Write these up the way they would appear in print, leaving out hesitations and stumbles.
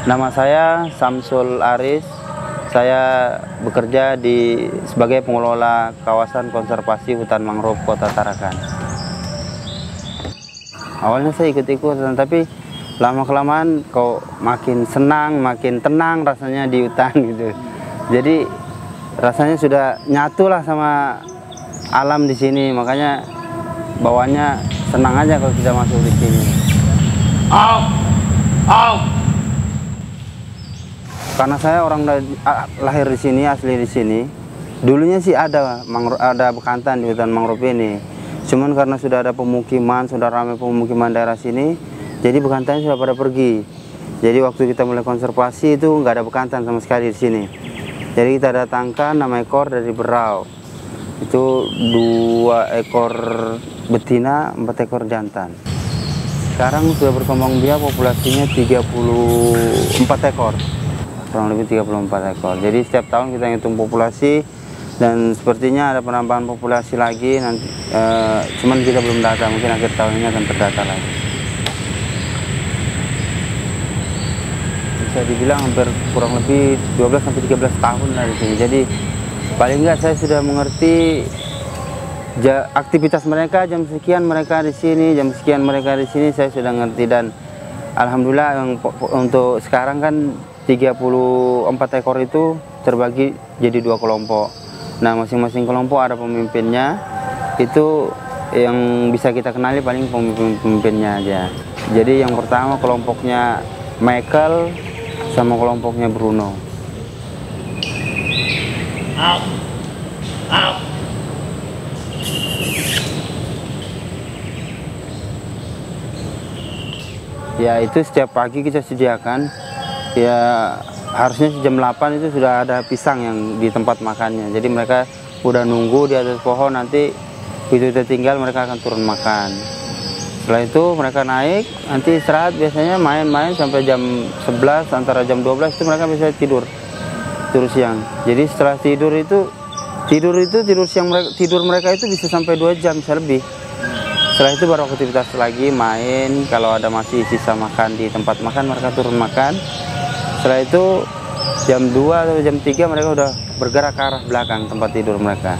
Nama saya Samsul Aris. Saya bekerja sebagai pengelola kawasan konservasi hutan mangrove Kota Tarakan. Awalnya saya ikut-ikutan, tapi lama-kelamaan kok makin senang, makin tenang rasanya di hutan gitu. Jadi rasanya sudah nyatu lah sama alam di sini, makanya bawaannya senang aja kalau kita masuk di sini. Karena saya orang lahir di sini, asli di sini. Dulunya sih ada bekantan di hutan mangrove ini. Cuman karena sudah ada pemukiman, sudah ramai pemukiman daerah sini, jadi bekantannya sudah pada pergi. Jadi waktu kita mulai konservasi itu nggak ada bekantan sama sekali di sini. Jadi kita datangkan 6 ekor dari Berau. Itu 2 ekor betina, 4 ekor jantan. Sekarang sudah berkembang biak, populasinya 34 ekor. Kurang lebih 34 ekor. Jadi setiap tahun kita hitung populasi, dan sepertinya ada penambahan populasi lagi nanti. Cuman kita belum data, mungkin akhir tahun ini akan terdata lagi. Bisa dibilang hampir kurang lebih 12-13 tahun lah di sini. Jadi paling enggak saya sudah mengerti aktivitas mereka, jam sekian mereka di sini, jam sekian mereka di sini, saya sudah ngerti. Dan alhamdulillah untuk sekarang kan 34 ekor itu terbagi jadi 2 kelompok. Nah, masing-masing kelompok ada pemimpinnya. Itu yang bisa kita kenali paling pemimpinnya aja. Jadi yang pertama kelompoknya Michael sama kelompoknya Bruno. Ya, itu setiap pagi kita sediakan. Ya, harusnya jam 8 itu sudah ada pisang yang di tempat makannya. Jadi mereka udah nunggu di atas pohon, nanti itu tertinggal mereka akan turun makan. Setelah itu mereka naik, nanti istirahat, biasanya main-main sampai jam 11, antara jam 12 itu mereka bisa tidur siang. Jadi setelah tidur mereka itu bisa sampai 2 jam lebih. Setelah itu baru aktivitas lagi, main. Kalau ada masih sisa makan di tempat makan, mereka turun makan. Setelah itu jam 2 atau jam 3 mereka udah bergerak ke arah belakang tempat tidur mereka.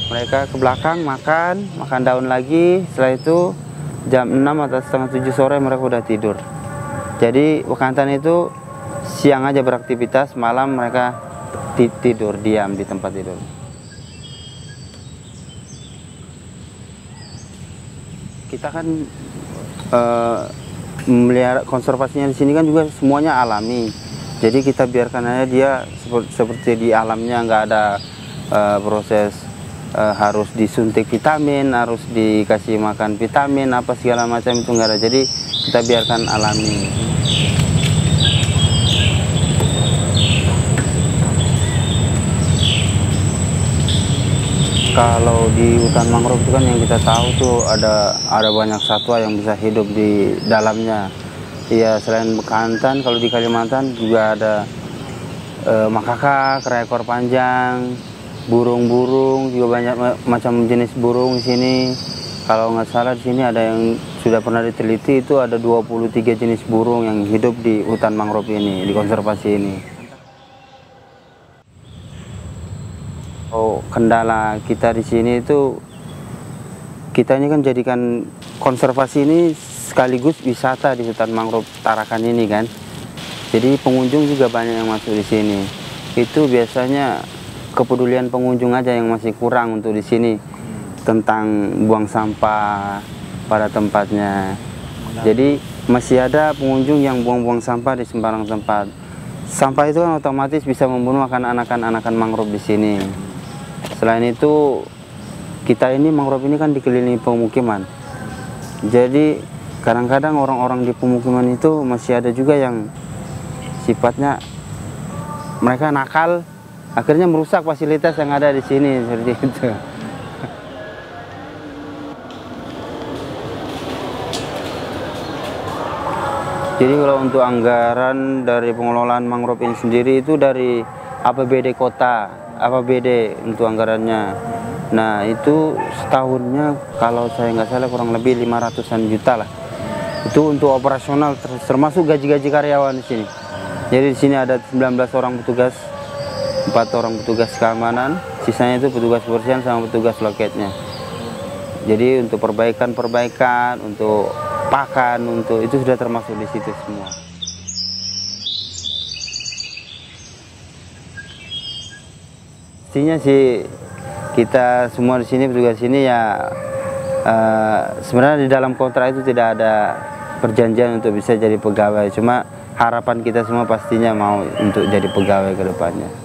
Mereka ke belakang makan daun lagi. Setelah itu jam 6 atau setengah 7 sore mereka udah tidur. Jadi bekantan itu siang aja beraktivitas, malam mereka tidur diam di tempat tidur. Kita kan melihara konservasinya di sini kan juga semuanya alami. Jadi kita biarkan aja dia seperti di alamnya, nggak ada proses harus disuntik vitamin, harus dikasih makan vitamin apa segala macam, itu nggak ada. Jadi kita biarkan alami. Kalau di hutan mangrove itu kan yang kita tahu tuh ada banyak satwa yang bisa hidup di dalamnya. Ya, selain bekantan, kalau di Kalimantan juga ada makaka, kera ekor panjang, burung-burung, juga banyak macam jenis burung di sini. Kalau nggak salah di sini ada yang sudah pernah diteliti, itu ada 23 jenis burung yang hidup di hutan mangrove ini, di konservasi ini. Oh, kendala kita di sini itu, kita ini kan jadikan konservasi ini sekaligus wisata di hutan mangrove Tarakan ini kan. Jadi pengunjung juga banyak yang masuk di sini. Itu biasanya kepedulian pengunjung aja yang masih kurang untuk di sini tentang buang sampah pada tempatnya. Jadi masih ada pengunjung yang buang-buang sampah di sembarang tempat. Sampah itu kan otomatis bisa membunuh anakan mangrove di sini. Selain itu, kita ini mangrove ini kan dikelilingi pemukiman. Jadi kadang-kadang orang-orang di pemukiman itu masih ada juga yang sifatnya mereka nakal, akhirnya merusak fasilitas yang ada di sini seperti itu. Jadi kalau untuk anggaran dari pengelolaan mangrove ini sendiri itu dari APBD kota, APBD untuk anggarannya. Nah itu setahunnya kalau saya nggak salah kurang lebih 500-an juta lah. Itu untuk operasional termasuk gaji-gaji karyawan di sini. Jadi di sini ada 19 orang petugas, 4 orang petugas keamanan, sisanya itu petugas kebersihan sama petugas loketnya. Jadi untuk perbaikan, untuk pakan, untuk itu sudah termasuk di situ semua. Pastinya sih kita semua di sini petugas sini ya sebenarnya di dalam kontrak itu tidak ada perjanjian untuk bisa jadi pegawai. Cuma harapan kita semua pastinya mau untuk jadi pegawai ke depannya.